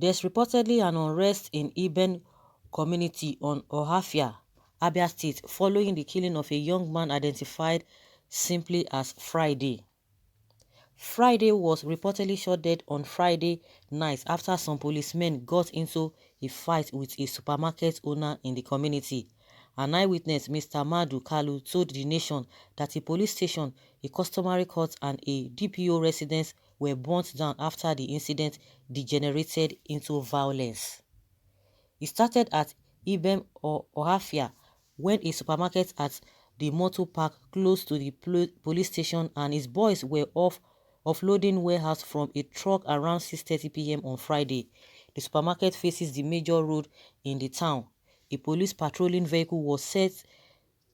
There's reportedly an unrest in Iben community on Ohafia, Abia State, following the killing of a young man identified simply as Friday. Friday was reportedly shot dead on Friday night after some policemen got into a fight with a supermarket owner in the community. An eyewitness, Mr. Madu Kalu, told the nation that a police station, a customary court, and a DPO residence were burnt down after the incident degenerated into violence. It started at Ibem or Ohafia when a supermarket at the Motor Park close to the police station and his boys were offloading warehouse from a truck around 6:30 p.m. on Friday. The supermarket faces the major road in the town. A police patrolling vehicle was said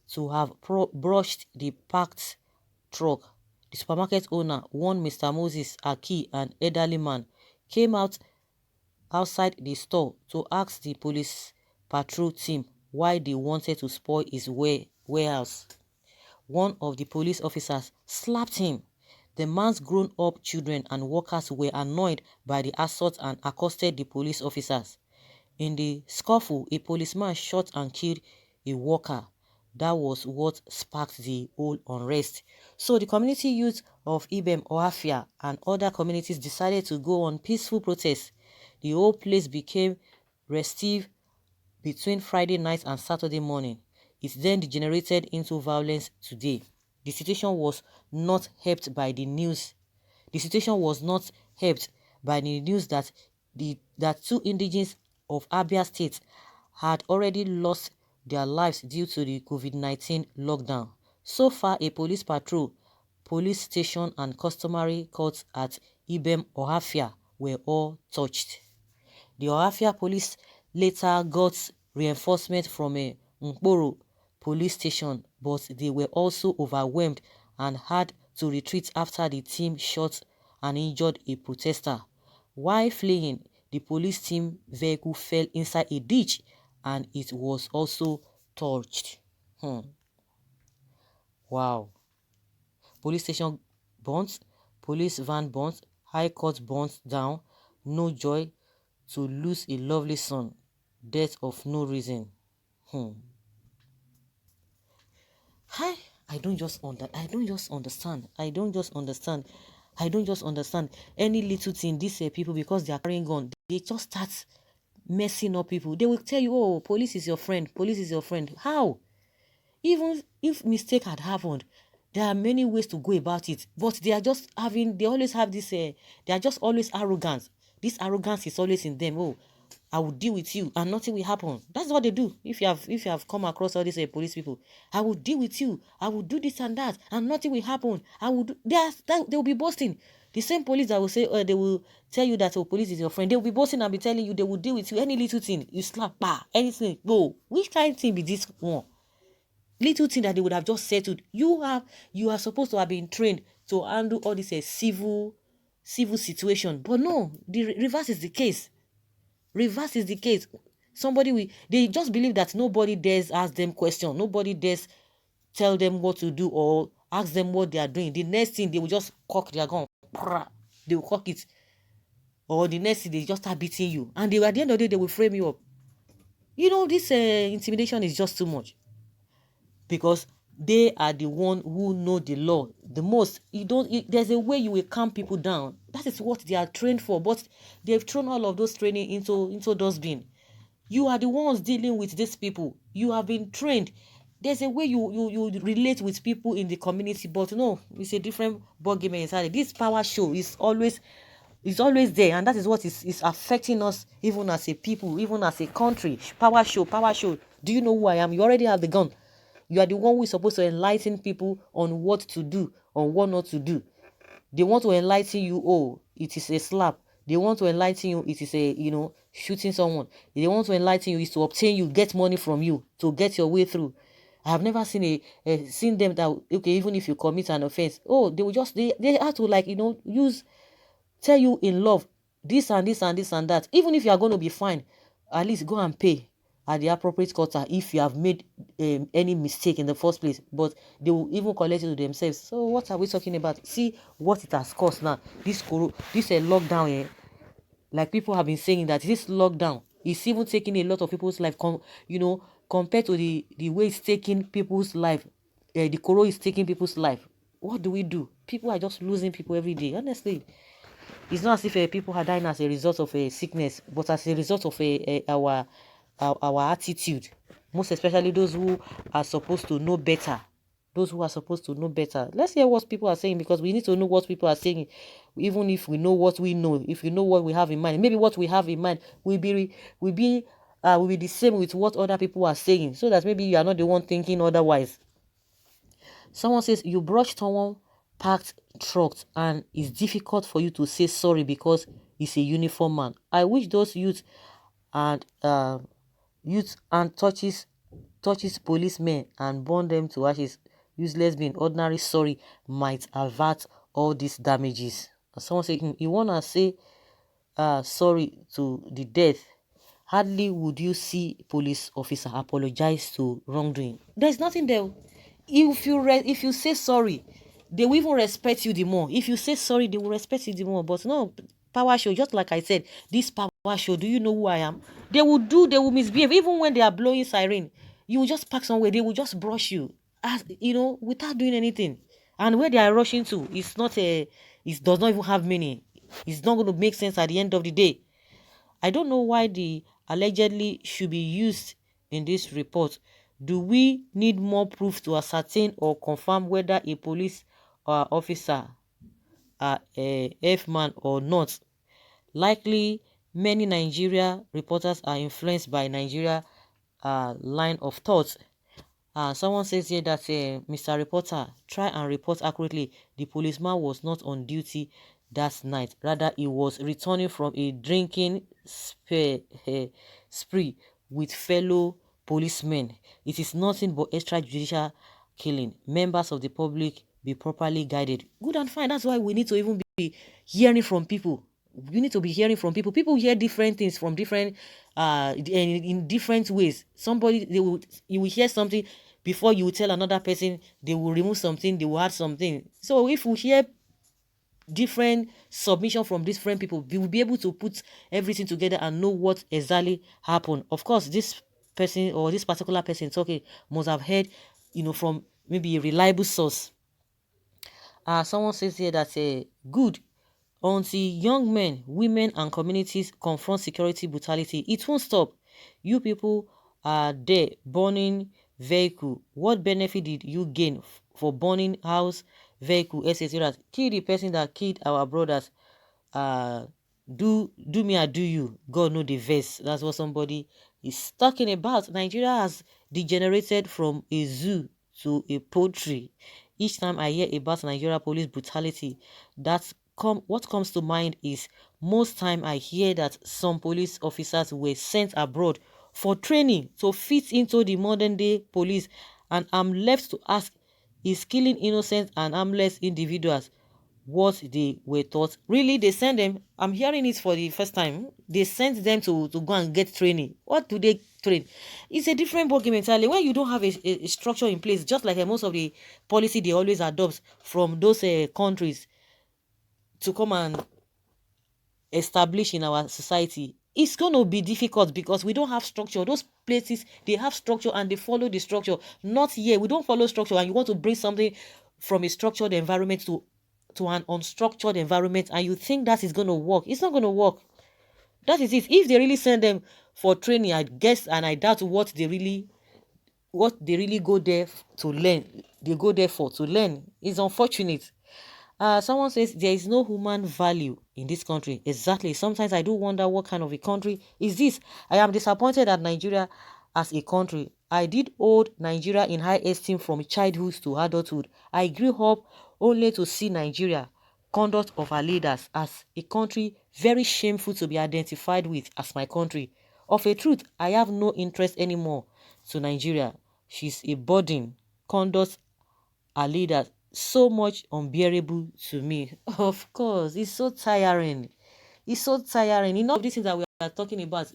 to have brushed the parked truck. The supermarket owner, one Mr. Moses Aki, an elderly man, came outside the store to ask the police patrol team why they wanted to spoil his warehouse. One of the police officers slapped him. The man's grown-up children and workers were annoyed by the assault and accosted the police officers. In the scuffle, a policeman shot and killed a worker. That was what sparked the whole unrest. So the community youth of Ibem, Ohafia, and other communities decided to go on peaceful protests. The whole place became restive between Friday night and Saturday morning. It then degenerated into violence today. The situation was not helped by the news. The situation was not helped by the news that two indigenes of Abia State had already lost their lives due to the COVID-19 lockdown. So far, a police patrol, police station, and customary courts at Ibem Ohafia were all touched. The Ohafia police later got reinforcement from a Nkporo police station, but they were also overwhelmed and had to retreat after the team shot and injured a protester. While fleeing, the police team vehicle fell inside a ditch and it was also torched. Wow. Police station burnt, police van burnt, high court burnt down. No joy to lose a lovely son. Death of no reason. I don't just understand. I don't just understand any little thing. These people, because they are carrying gun, they just start messing up people. They will tell you, oh, police is your friend. Police is your friend. How? Even if mistake had happened, there are many ways to go about it. But they are just they always have this, they are just always arrogant. This arrogance is always in them. Oh, I will deal with you and nothing will happen. That's what they do. If you have come across all these police people, I will deal with you. I will do this and that and nothing will happen. I will do they will be boasting. The same police that will say, they will tell you that police is your friend. They will be boasting and be telling you they will deal with you. Any little thing, you slap, anything, go. Which kind of thing be this one? Little thing that they would have just settled. You are supposed to have been trained to handle all this civil situation. But no, the reverse is the case. Reverse is the case. They just believe that nobody dares ask them questions. Nobody dares tell them what to do or ask them what they are doing. The next thing, they will just cock their gun. They will cock it. Or the next thing, they just start beating you. And at the end of the day, they will frame you up. This intimidation is just too much. Because they are the one who know the law the most. There's a way you will calm people down. That is what they are trained for. But they've thrown all of those training into dustbin. You are the ones dealing with these people. You have been trained. There's a way you relate with people in the community. But no, it's a different ballgame inside. This power show is always there, and that is what is affecting us, even as a people, even as a country. Power show. Do you know who I am? You already have the gun. You are the one who is supposed to enlighten people on what to do, on what not to do. They want to enlighten you, oh, it is a slap. They want to enlighten you, it is a, shooting someone. They want to enlighten you, is to obtain you, get money from you, to get your way through. I have never seen seen them that, okay, even if you commit an offense, oh, they will just, they have to tell you in love, this and this and this and that. Even if you are going to be fine, at least go and pay at the appropriate quarter if you have made any mistake in the first place. But they will even collect it to themselves. So what are we talking about? See what it has caused now. This lockdown, like people have been saying that this lockdown is even taking a lot of people's life, compared to the way it's taking people's life. The corona is taking people's life. What do we do? People are just losing people every day. Honestly, it's not as if people are dying as a result of a sickness, but as a result of our attitude. Most especially those who are supposed to know better. Those who are supposed to know better. Let's hear what people are saying, because we need to know what people are saying. Even if we know what we know, if we know what we have in mind, maybe what we have in mind will be the same with what other people are saying, so that maybe you are not the one thinking otherwise. Someone says you brush someone parked trucks and it's difficult for you to say sorry because he's a uniform man. I wish those and youth and touches policemen and burn them to ashes. Useless being ordinary sorry might avert all these damages. And someone saying you wanna say sorry to the death. Hardly would you see police officer apologize to wrongdoing. There's nothing there. If you say sorry, they will even respect you the more. If you say sorry, they will respect you the more. But no, power show, just like I said, this power show, do you know who I am? They will misbehave. Even when they are blowing siren, you will just park somewhere, they will just brush you, without doing anything. And where they are rushing to, it does not even have meaning. It's not going to make sense at the end of the day. I don't know why the allegedly should be used in this report. Do we need more proof to ascertain or confirm whether a police officer a F-man or not? Likely, many Nigeria reporters are influenced by Nigeria line of thought. Someone says here that Mr. Reporter, try and report accurately. The policeman was not on duty that night. Rather, he was returning from a drinking spree with fellow policemen. It is nothing but extrajudicial killing. Members of the public be properly guided. Good and fine. That's why we need to even be hearing from people. You need to be hearing from people. People hear different things from different in different ways. You will hear something before you tell another person, they will remove something, they will add something. So if we hear different submission from different people, we will be able to put everything together and know what exactly happened. Of course, this person or this particular person talking must have heard, from maybe a reliable source. Someone says here that good. Until young men, women, and communities confront security brutality, it won't stop. You people are there burning vehicle. What benefit did you gain for burning house, vehicle, etc.? Kill the person that killed our brothers. Do me, I do you. God know the verse. That's what somebody is talking about. Nigeria has degenerated from a zoo to a poultry. Each time I hear about Nigeria police brutality, what comes to mind is most time I hear that some police officers were sent abroad for training to fit into the modern day police, and I'm left to ask, is killing innocent and harmless individuals what they were taught? Really, they send them? I'm hearing it for the first time. They sent them to go and get training. What do they train? It's a different ballgame entirely. When you don't have a structure in place, just like most of the policy they always adopt from those countries to come and establish in our society, it's going to be difficult because we don't have structure. Those places, they have structure and they follow the structure. Not here, we don't follow structure, and you want to bring something from a structured environment to an unstructured environment, and you think that is going to work. It's not going to work. That is it. If they really send them for training, I guess, and I doubt what they really go there to learn. They go there for to learn. It's unfortunate. Someone says there is no human value in this country. Exactly. Sometimes I do wonder what kind of a country is this. I am disappointed at Nigeria as a country. I did hold Nigeria in high esteem from childhood to adulthood. I grew up only to see Nigeria, conduct of our leaders, as a country very shameful to be identified with as my country. Of a truth, I have no interest anymore to Nigeria. She's a burden. Conduct our leaders so much unbearable to me. Of course, it's so tiring. It's so tiring. Enough of these things that we are talking about.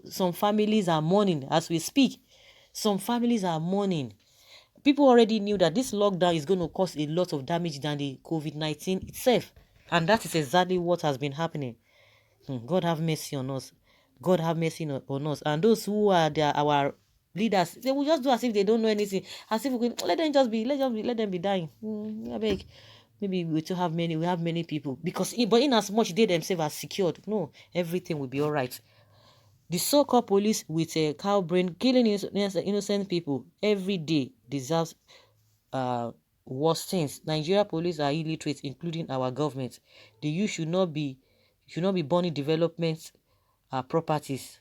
Some families are mourning as we speak. Some families are mourning. People already knew that this lockdown is going to cause a lot of damage than the COVID-19 itself. And that is exactly what has been happening. God have mercy on us. God have mercy on us. And those who are our leaders, they will just do as if they don't know anything. As if we let them just be, let them be dying. I beg. Maybe we still have many, we have many people. But in as much they themselves are secured, no, everything will be all right. The so-called police with a cow brain killing innocent people every day deserves worse things. Nigeria police are illiterate, including our government. The youth should not be burning development properties.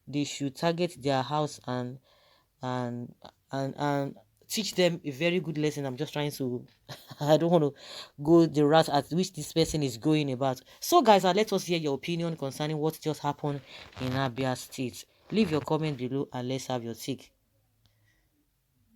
They should target their house and and teach them a very good lesson. I'm just trying to I don't want to go the route at which this person is going about. So guys, let us hear your opinion concerning what just happened in Abia State. Leave your comment below and let's have your take.